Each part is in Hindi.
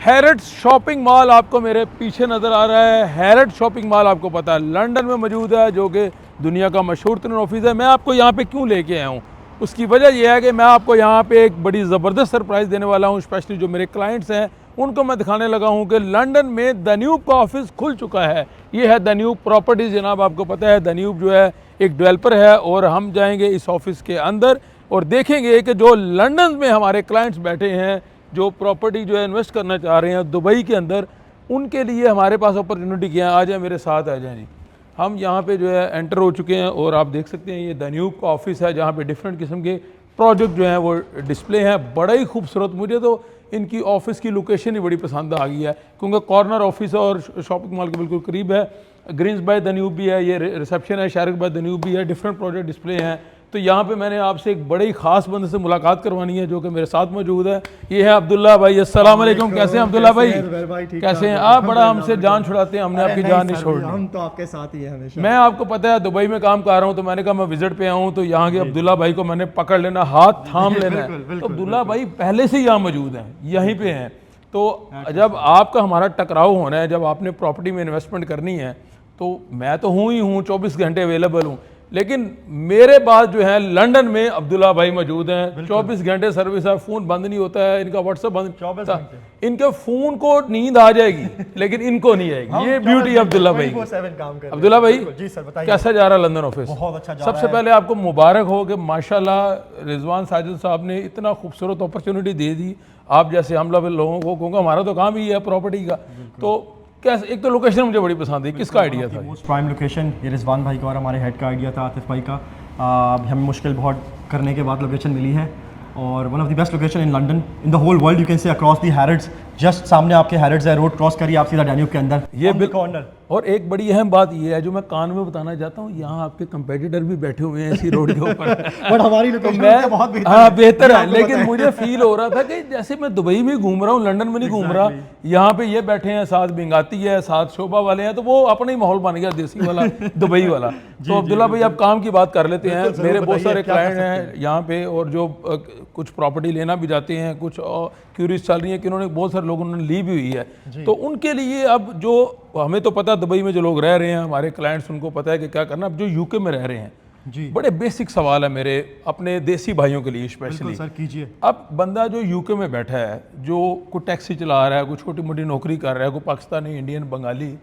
हैरट्स शॉपिंग मॉल आपको मेरे पीछे नज़र आ रहा है। हैरट्स शॉपिंग मॉल आपको पता है लंदन में मौजूद है, जो कि दुनिया का मशहूर तरीन ऑफिस है। मैं आपको यहाँ पे क्यों लेके आया हूँ, उसकी वजह यह है कि मैं आपको यहाँ पे एक बड़ी ज़बरदस्त सरप्राइज़ देने वाला हूँ। स्पेशली जो मेरे क्लाइंट्स हैं उनको मैं दिखाने लगा हूँ कि लंदन में दन्यूब का ऑफिस खुल चुका है। ये है दन्यूब प्रॉपर्टीज़। जनाब आपको पता है दन्यूब जो है एक डेवलपर है, और हम जाएंगे इस ऑफिस के अंदर और देखेंगे कि जो लंदन में हमारे क्लाइंट्स बैठे हैं, जो प्रॉपर्टी जो है इन्वेस्ट करना चाह रहे हैं दुबई के अंदर, उनके लिए हमारे पास अपॉर्चुनिटी क्या है। आ जाए मेरे साथ, आ जाए जी। हम यहाँ पे जो है एंटर हो चुके हैं और आप देख सकते हैं ये दन्यूब का ऑफिस है, जहाँ पे डिफरेंट किस्म के प्रोजेक्ट जो हैं वो डिस्प्ले हैं। बड़ा ही खूबसूरत, मुझे तो इनकी ऑफिस की लोकेशन ही बड़ी पसंद आ गई है, क्योंकि कॉर्नर ऑफिस है और शॉपिंग मॉल के बिल्कुल करीब है। ग्रीन्स बाय दन्यूब भी है, ये रिसेप्शन है, शारिक बाय दन्यूब भी है, डिफरेंट प्रोजेक्ट डिस्प्ले हैं। तो यहाँ पे मैंने आपसे एक बड़े ही खास बंदे से मुलाकात करवानी है, जो कि मेरे साथ मौजूद है। ये है अब्दुल्ला भाई। अस्सलाम वालेकुम। कैसे हैं अब्दुल्ला भाई? कैसे हैं आप? बड़ा हमसे जान छुड़ाते हैं, हमने आपकी जान नहीं छोड़नी। हम तो आपके साथ ही हैं हमेशा। मैं आपको पता है दुबई में काम कर रहा हूँ, तो मैंने कहा मैं विजिट पे आऊँ तो यहाँ के अब्दुल्ला भाई को मैंने पकड़ लेना, हाथ थाम लेना है। तो अब्दुल्ला भाई पहले से ही यहाँ मौजूद हैं, यहीं पे हैं। तो जब आपका हमारा टकराव होना है, जब आपने प्रॉपर्टी में इन्वेस्टमेंट करनी है, तो मैं तो हूँ ही हूँ, 24 घंटे अवेलेबल हूँ, लेकिन मेरे बाद जो है लंदन में अब्दुल्ला भाई मौजूद हैं। 24 घंटे सर्विस है, फ़ोन बंद नहीं होता है, इनका व्हाट्सएप बंद 24 घंटे। इनके फ़ोन को नींद आ जाएगी लेकिन इनको नहीं आएगी। ये ब्यूटी अब्दुल्ला भाई। अब्दुल्ला भाई जी सर बताइए, कैसा जा रहा है लंदन ऑफिस? बहुत अच्छा जा सबसे पहले आपको मुबारक हो कि माशाल्लाह रिजवान साजिद साहब ने इतना खूबसूरत अपॉर्चुनिटी दे दी आप जैसे हम लोगों को, क्योंकि हमारा तो काम ही है प्रॉपर्टी का। तो कैसे, एक तो लोकेशन मुझे बड़ी पसंद है, किसका आइडिया था? मोस्ट प्राइम लोकेशन ये रिजवान भाई का और हमारे हेड का आइडिया था, आतिफ भाई का। हमें मुश्किल बहुत करने के बाद लोकेशन मिली है, और one of the best location in London, in the whole world you can say, across the Harrods. जस्ट सामने आपके हैरट्स है, रोड क्रॉस करिए आप सीधा डैन्यूब के अंदर, ये कॉर्नर। और एक बड़ी अहम बात ये है जो मैं कान में बताना चाहता हूँ, यहाँ आपके कंपेटिटर भी बैठे हुए हैं इसी रोड के ऊपर। बट हमारी लोकेशन बहुत बेहतर है। हाँ बेहतर है, लेकिन मुझे फील हो रहा था कि जैसे मैं दुबई में घूम रहा हूँ, लंदन में नहीं घूम रहा। यहाँ पे ये बैठे हैं, साथ बिंगाती है, साथ शोभा वाले हैं, तो वो अपना ही माहौल बन गया देसी वाला, दुबई वाला। तो अब्दुल्ला भाई आप काम की बात कर लेते हैं। मेरे बहुत सारे क्लाइंट हैं यहाँ पे, और जो कुछ प्रॉपर्टी लेना भी जाते हैं, कुछ क्यूरीज चल रही है कि उन्होंने, बहुत सारे लोगों ने ली भी हुई है। तो उनके लिए अब जो हमें तो पता दुबई में जो लोग रह रहे हैं हमारे क्लाइंट्स, उनको पता है कि क्या करना। अब जो यूके में रह रहे हैं जी, बड़े बेसिक सवाल है मेरे अपने देसी भाइयों के लिए स्पेशली। सर कीजिए। अब बंदा जो यूके में बैठा है, जो कोई टैक्सी चला रहा है, कोई छोटी मोटी नौकरी कर रहा है, कोई पाकिस्तानी, इंडियन, बंगाली,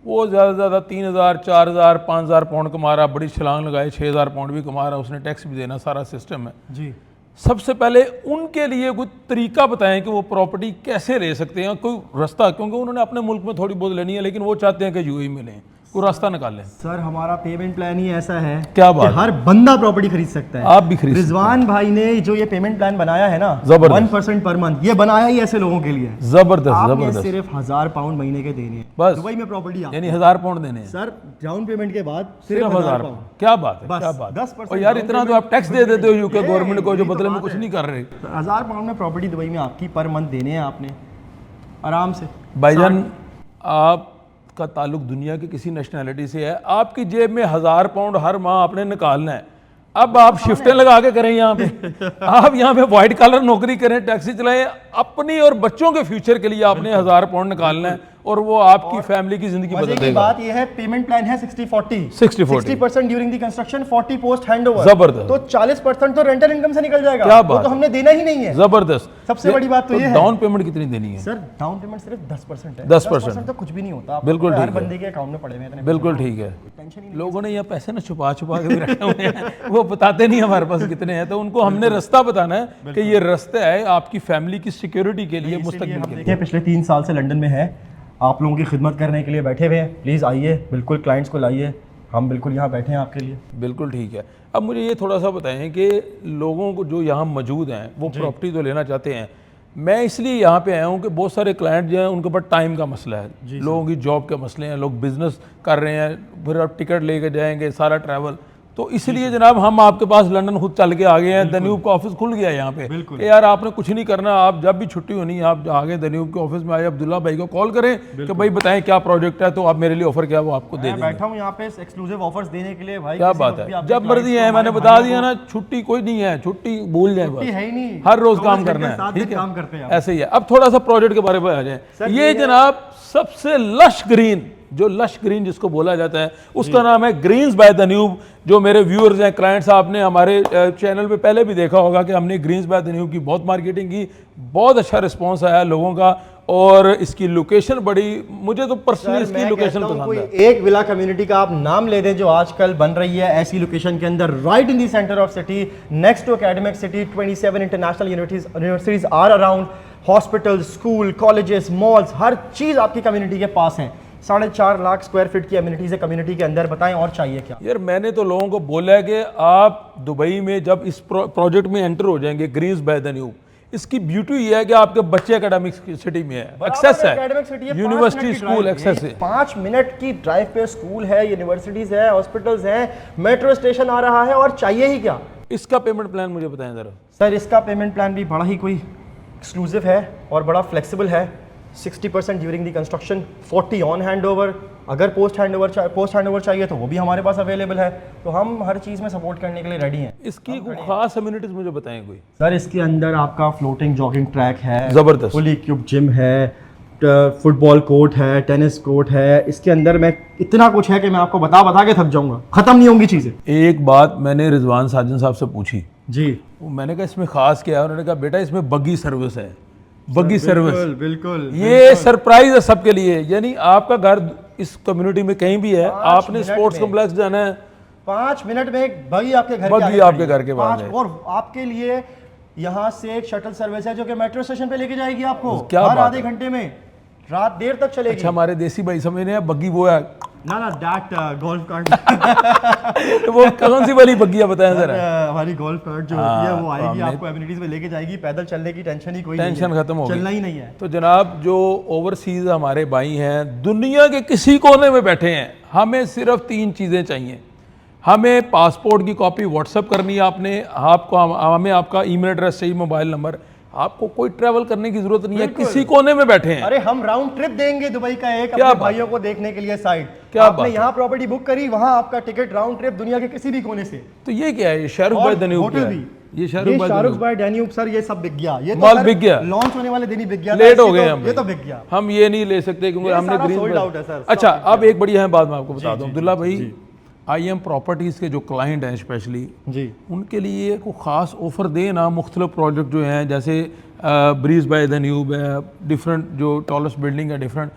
वो ज़्यादा से ज़्यादा 3000, 4000, 5000 पाउंड कमा रहा, बड़ी छलांग लगाए 6000 पाउंड भी कमा रहा, उसने टैक्स भी देना, सारा सिस्टम है जी। सबसे पहले उनके लिए कोई तरीका बताएं कि वो प्रॉपर्टी कैसे ले सकते हैं, कोई रास्ता, क्योंकि उन्होंने अपने मुल्क में थोड़ी बहुत लेनी है, लेकिन वो चाहते हैं कि यूएई में लें, कोई रास्ता निकालें। सर हमारा पेमेंट प्लान ही ऐसा है, क्या बात कि हर बंदा प्रॉपर्टी खरीद सकता है। आप भी खरीद सकते हैं। रिजवान भाई ने जो ये पेमेंट प्लान बनाया है ना, जबरदस्त। 1% पर मंथ, ये बनाया ही ऐसे लोगों के लिए। जबरदस्त आपने जबरदस्त। सिर्फ 1000 पाउंड महीने के देने हैं बस दुबई में प्रॉपर्टी, यानी 1000 पाउंड देने हैं सर डाउन पेमेंट के बाद सिर्फ 1000 पाउंड। क्या बात है, बस, क्या बात है। 10% और यार इतना तो आप टैक्स दे देते हो यूके गवर्नमेंट को, जो बदले में कुछ नहीं कर रहे। 1000 पाउंड में प्रॉपर्टी दुबई में आपकी पर मंथ देने हैं आपने आराम से। भाईजान आपका ताल्लुक दुनिया की किसी नेशनैलिटी से है, आपकी जेब में 1000 पाउंड हर माह आपने निकालना है। अब आप शिफ्टें लगा के करें यहाँ पे, आप यहाँ पे व्हाइट कॉलर नौकरी करें, टैक्सी चलाएं, अपनी और बच्चों के फ्यूचर के लिए आपने 1000 पाउंड निकालना है, और वो आपकी फैमिली की जिंदगी बदल देगा। बात ये है, पेमेंट प्लान है 60-40, 60% during the construction, 40 post handover. जबरदस्त। तो 40% तो रेंटल इनकम से निकल जाएगा। क्या वो बात तो हमने देना ही नहीं है। जबरदस्त। सबसे बड़ी बात तो ये है, डाउन पेमेंट कितनी देनी है? सर डाउन पेमेंट सिर्फ 10% है। 10% तो कुछ भी नहीं होता, बिल्कुल हर ठीक है। बंदे के अकाउंट में पड़े हुए हैं। बिल्कुल ठीक है। टेंशन ही लोगों ने यहाँ पैसे ना छुपा छुपा के भी रखे हुए हैं, वो बताते नहीं हमारे पास कितने हैं, तो उनको हमने रास्ता बताना है कि ये रास्ता है आपकी फैमिली की सिक्योरिटी के लिए, मुस्तकबिल के लिए। देखिए पिछले 3 साल से लंदन में है, आप लोगों की खिदमत करने के लिए बैठे हुए हैं। प्लीज़ आइए, बिल्कुल क्लाइंट्स को लाइए, हम बिल्कुल यहाँ बैठे हैं आपके लिए। बिल्कुल ठीक है। अब मुझे ये थोड़ा सा बताएं कि लोगों को जो यहाँ मौजूद हैं वो प्रॉपर्टी तो लेना चाहते हैं। मैं इसलिए यहाँ पे आया हूँ कि बहुत सारे क्लाइंट जो हैं उनके पास टाइम का मसला है, लोगों की जॉब के मसले हैं, लोग बिजनेस कर रहे हैं, फिर आप टिकट लेके जाएंगे, सारा ट्रैवल, तो इसलिए जनाब हम आपके पास लंदन खुद चल के आ गए हैं। दन्यूब का ऑफिस खुल गया है यहाँ पे कि यार आपने कुछ नहीं करना, आप जब भी छुट्टी होनी है आप आ गए दन्यूब के ऑफिस में आए, अब्दुल्ला भाई को कॉल करें कि भाई बताएं क्या प्रोजेक्ट है, तो आप मेरे लिए ऑफर क्या है वो आपको दे देंगे। बैठा हूँ यहाँ पे एक्सक्लूसिव ऑफर्स देने के लिए भाई, क्या बात है, जब मर्जी है, मैंने बता दिया ना, छुट्टी कोई नहीं है, छुट्टी भूल जाए बस, है ही नहीं, हर रोज काम करना है, ठीक है, काम करते हैं ऐसे ही है। अब थोड़ा सा प्रोजेक्ट के बारे में आ जाए। ये जनाब सबसे लश ग्रीन, जो लश ग्रीन जिसको बोला जाता है, उसका नाम है ग्रीन्स बाय दन्यूब। जो मेरे व्यूअर्स हैं, क्लाइंट्स, आपने हमारे चैनल पे पहले भी देखा होगा कि हमने ग्रीन्स बाय दन्यूब की बहुत मार्केटिंग की, बहुत अच्छा रिस्पांस आया लोगों का, और इसकी लोकेशन बड़ी, मुझे तो पर्सनली इसकी लोकेशन पसंद है। एक विला कम्युनिटी का आप नाम ले दें जो आजकल बन रही है ऐसी लोकेशन के अंदर, right in the centre of city, next to academic city, 27 international universities are around, hospital, school, colleges, malls, हर चीज आपकी कम्युनिटी के पास है। 4.5 लाख स्क्वायर फीट की एमिनिटीज है कम्युनिटी के अंदर, बताएं और चाहिए क्या? यार मैंने तो लोगों को बोला है कि आप दुबई में जब इस प्रोजेक्ट में एंटर हो जाएंगे, ग्रीन्स बाय दन्यूब, इसकी ब्यूटी ये है कि आपके बच्चे एकेडमिक सिटी में है, एक्सेस है, यूनिवर्सिटी स्कूल एक्सेस है, 5 मिनट की ड्राइव पे स्कूल है, यूनिवर्सिटीज है, हॉस्पिटल्स हैं, मेट्रो स्टेशन आ रहा है, और चाहिए ही क्या? इसका पेमेंट प्लान मुझे बताएं जरा। सर इसका पेमेंट प्लान भी बड़ा ही कोई एक्सक्लूसिव है और बड़ा फ्लेक्सिबल है। 60% during the construction, 40 on hand over, अगर पोस्ट हैंड ओवर चाहिए तो वो भी हमारे पास अवेलेबल है। तो हम हर चीज़ में सपोर्ट करने के लिए रेडी हैं। इसकी कोई खास अम्यूनिटीज मुझे बताएं कोई। सर इसके अंदर आपका फ्लोटिंग जॉगिंग ट्रैक है, जबरदस्त, फुली इक्विप्ड जिम है, फुटबॉल कोर्ट है, टेनिस कोर्ट है, इसके अंदर मैं इतना कुछ है कि मैं आपको बता के थक जाऊंगा, खत्म नहीं होंगी चीज़ें। एक बात मैंने रिजवान साजन साहब से पूछी जी, मैंने कहा इसमें खास क्या है, उन्होंने कहा बेटा इसमें बग्गी सर्विस है, बग्गी सर्विस, बिल्कुल ये सरप्राइज है सबके लिए। यानी आपका घर इस कम्युनिटी में कहीं भी है, आपने स्पोर्ट्स कॉम्प्लेक्स जाना है, 5 मिनट में एक बग्गी आपके घर के पास है, और आपके लिए यहाँ से एक शटल सर्विस है जो कि मेट्रो स्टेशन पे लेके जाएगी आपको, क्या हर आधे घंटे में, रात देर तक चलेगी। अच्छा हमारे देसी भाई समझ रहे हैं बग्गी वो है ना दैट गोल्फ कार्ट वो कौन सी वाली बग्गियां बताएं जरा। हमारी गोल्फ कार्ट जो होती है वो आएगी, आपको एमिनिटीज में लेके जाएगी, पैदल चलने की टेंशन ही कोई नहीं है, टेंशन खत्म हो गई, चलना ही नहीं है। तो जनाब जो ओवरसीज हमारे भाई हैं, दुनिया के किसी कोने में बैठे हैं, हमें सिर्फ 3 चीज़ें चाहिए। हमें पासपोर्ट की कॉपी व्हाट्सएप करनी है आपने, आपको हमें आपका ईमेल एड्रेस चाहिए, मोबाइल नंबर, आपको कोई ट्रैवल करने की जरूरत नहीं है, किसी कोने में बैठे हैं। अरे हम राउंड ट्रिप देंगे दुबई का एक क्या अपने भाइयों को देखने के लिए साइड, क्या आपने यहाँ प्रॉपर्टी बुक करी, वहाँ आपका टिकट राउंड ट्रिप दुनिया के किसी भी कोने से। तो ये क्या है, ये शाहरुख भाई दन्यूब क्या है? ये शाहरुख भाई दन्यूब सर, ये सब बिक गया, ये माल बिक गया, लॉन्च होने वाले दिन ही बिक गया, लेट हो गए हम, ये तो बिक गया, हम ये नहीं ले सकते क्योंकि हमने ग्रीन। अच्छा अब एक बड़ी अहम बात मैं आपको बता दूं अब्दुल्ला भाई, IM प्रॉपर्टीज़ के जो क्लाइंट हैं स्पेशली जी, उनके लिए कोई ख़ास ऑफ़र दे ना, मुख्तलिफ प्रोजेक्ट जो हैं जैसे ब्रीज बाय दन्यूब है, डिफरेंट जो टॉलेस्ट बिल्डिंग है डिफरेंट,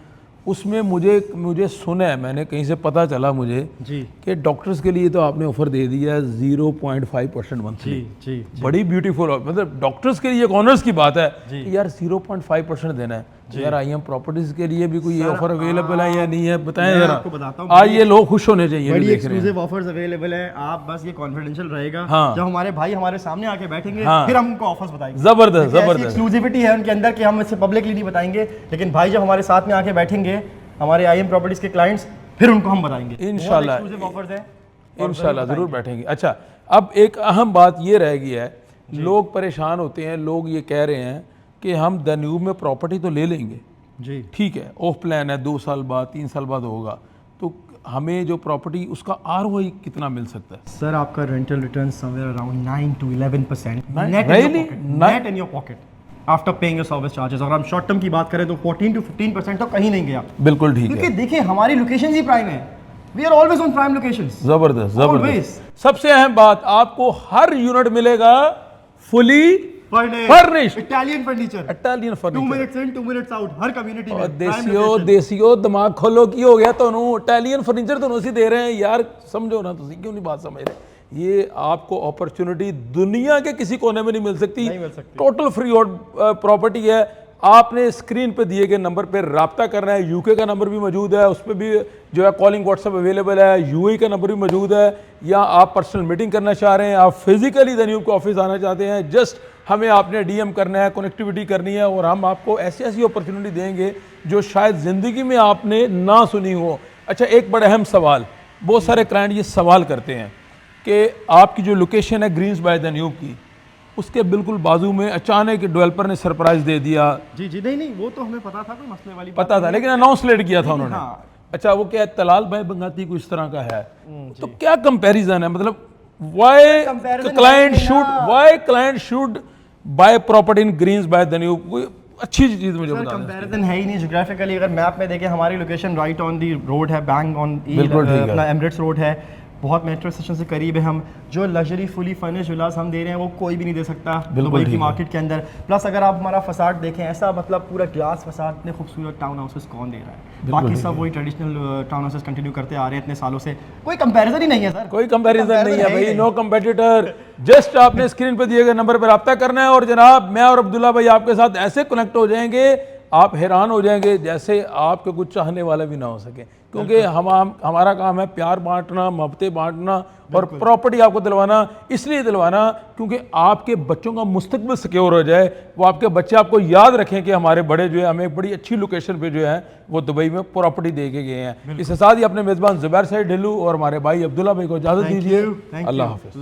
उसमें मुझे सुना है, मैंने कहीं से पता चला मुझे जी कि डॉक्टर्स के लिए तो आपने ऑफर दे दिया है 0.5% मंथली। जी, बड़ी ब्यूटीफुल, मतलब डॉक्टर्स के लिए एक ऑनर्स की बात है कि यार 0.5% देना है। यार IM प्रॉपर्टीज के लिए भी कोई ये ऑफर अवेलेबल है या नहीं है, बताएं जरा। आपको बताता हूं, आज ये लोग खुश होने चाहिए, बड़ी एक्सक्लूसिव ऑफर्स अवेलेबल है, आप बस ये कॉन्फिडेंशियल रहेगा। हाँ। जब हमारे भाई हमारे सामने आके बैठेंगे फिर हम उनको ऑफर्स बताएंगे। जबरदस्त एक्सक्लूसिविटी है उनके अंदर कि हम इससे पब्लिकली नहीं बताएंगे, लेकिन भाई जब हमारे साथ में आके बैठेंगे हमारे IM प्रॉपर्टीज के क्लाइंट्स, फिर उनको हम बताएंगे इंशाल्लाह। एक्सक्लूसिव ऑफर्स है, इंशाल्लाह जरूर बैठेंगे। अच्छा अब एक अहम बात ये रह गई है, लोग परेशान होते हैं, लोग ये कह रहे हैं कि हम दन्यूब में प्रॉपर्टी तो ले लेंगे जी, ठीक है, ऑफ प्लान है, 2 साल बाद 3 साल बाद होगा, तो हमें जो प्रॉपर्टी उसका ROI कितना मिल सकता है? सर आपका rental return somewhere around 9 to 11% net in your pocket after paying your service charges. और हम शॉर्ट टर्म की बात करें तो 14 to 15% तो कहीं नहीं गया। बिल्कुल ठीक है, क्योंकि देखिए हमारी लोकेशन ही प्राइम है, we are always on prime locations. जबरदस्त। सबसे अहम बात, आपको हर यूनिट मिलेगा fully furnished, Italian furniture, 2 minutes in 2 minutes out, हर कम्युनिटी में। देसियो दिमाग खोलो की हो गया तोनू, इटालियन फर्नीचर तो उसी दे रहे हैं यार, समझो ना, तुम क्यों नहीं बात समझ रहे? ये आपको अपॉर्चुनिटी दुनिया के किसी कोने में नहीं मिल सकती, टोटल फ्री होल्ड प्रॉपर्टी है। आपने स्क्रीन पे दिए गए नंबर पे रब्ता करना है, यूके का नंबर भी मौजूद है, उस पर भी जो है कॉलिंग व्हाट्सएप अवेलेबल है, UAE का नंबर भी मौजूद है, या आप पर्सनल मीटिंग करना चाह रहे हैं, आप फिजिकली दन्यूब के ऑफिस आना चाहते हैं, जस्ट हमें आपने DM करना है, कनेक्टिविटी करनी है, और हम आपको ऐसी ऐसी अपॉर्चुनिटी देंगे जो शायद ज़िंदगी में आपने ना सुनी हो। अच्छा एक बड़ा अहम सवाल, बहुत सारे क्लाइंट ये सवाल करते हैं कि आपकी जो लोकेशन है ग्रीन्स बाय दन्यूब की, उसके बिल्कुल बाजू में अचानक डेवलपर ने सरप्राइज दे दिया। जी जी, नहीं नहीं, वो तो हमें पता था, कोई मसले वाली बात पता था, लेकिन अनाउंस लेट किया था उन्होंने। हाँ। अच्छा, वो क्या है, तलाल भाई बंगाती कुछ इस तरह का है। तो क्या कंपैरिजन है, मतलब why client should buy property in Greens by Danube? कोई अच्छी चीज मुझे बता दें। कंपैरिजन है ही नहीं जियोग्राफिकली। अगर मैप में देखें, हमारी location right on the road है, बैंग ऑन बिल्कुल ठीक है। अपना एमिरेट्स रोड है, बहुत मेट्रो स्टेशन से करीब है। हम जो लग्जरी फुली फर्निश्ड विलास हम दे रहे हैं वो कोई भी नहीं दे सकता दुबई की मार्केट के अंदर। प्लस अगर आप हमारा फसाड देखें, ऐसा मतलब पूरा ग्लास फसाड, इतने खूबसूरत टाउन हाउसेस कौन दे रहा है? बाकी सब वही ट्रेडिशनल टाउन हाउसेस कंटिन्यू करते आ रहे हैं इतने सालों से। कोई कंपैरिजन ही नहीं है सर, कोई कंपैरिजन नहीं है भाई, नो कंपेटिटर। जस्ट आपने स्क्रीन पर दिए गए नंबर पर रब्ता करना है और जनाब मैं और अब्दुल्ला भाई आपके साथ ऐसे कनेक्ट हो जाएंगे, आप हैरान हो जाएंगे, जैसे आपके कुछ चाहने वाले भी ना हो सके। क्योंकि हमारा काम है प्यार बांटना, मोहब्बतें बांटना और प्रॉपर्टी आपको दिलवाना। इसलिए दिलवाना क्योंकि आपके बच्चों का मुस्तकबिल सिक्योर हो जाए, वो आपके बच्चे आपको याद रखें कि हमारे बड़े जो है हमें बड़ी अच्छी लोकेशन पे जो है वो दुबई में प्रॉपर्टी दे के गए हैं। इसके साथ ही अपने मेज़बान ज़ुबैर सईद ढिल्लू और हमारे भाई अब्दुल्ला भाई को इजाज़त दीजिए। अल्लाह हाफ़िज़।